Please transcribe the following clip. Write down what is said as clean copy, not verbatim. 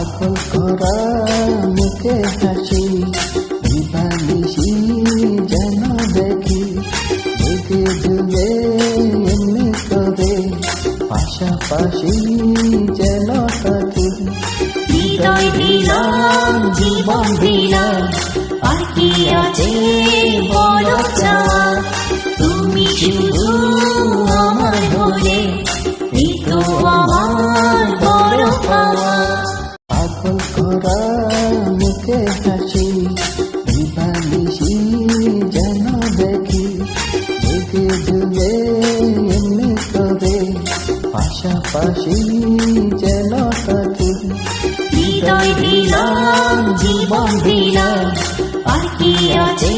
পাগল করা মুখে হাসি দিবানিশি যেন দেখি জেগে জুগে এমনি করে পাশাপাশি যেন থাকি। হৃদয় দিলাম জীবন দিলাম আর কি আছে বড় চাওয়া, তুমি শুধু আমার হলে এই তো আমার বড় পাওয়া। পাগল করা মুখে হাসি দিবানিশি যেন দেখি জেগে জুগে এমনি করে পাশাপাশি যেন থাকি। হৃদয় দিলাম জীবন দিলাম আর কি আছে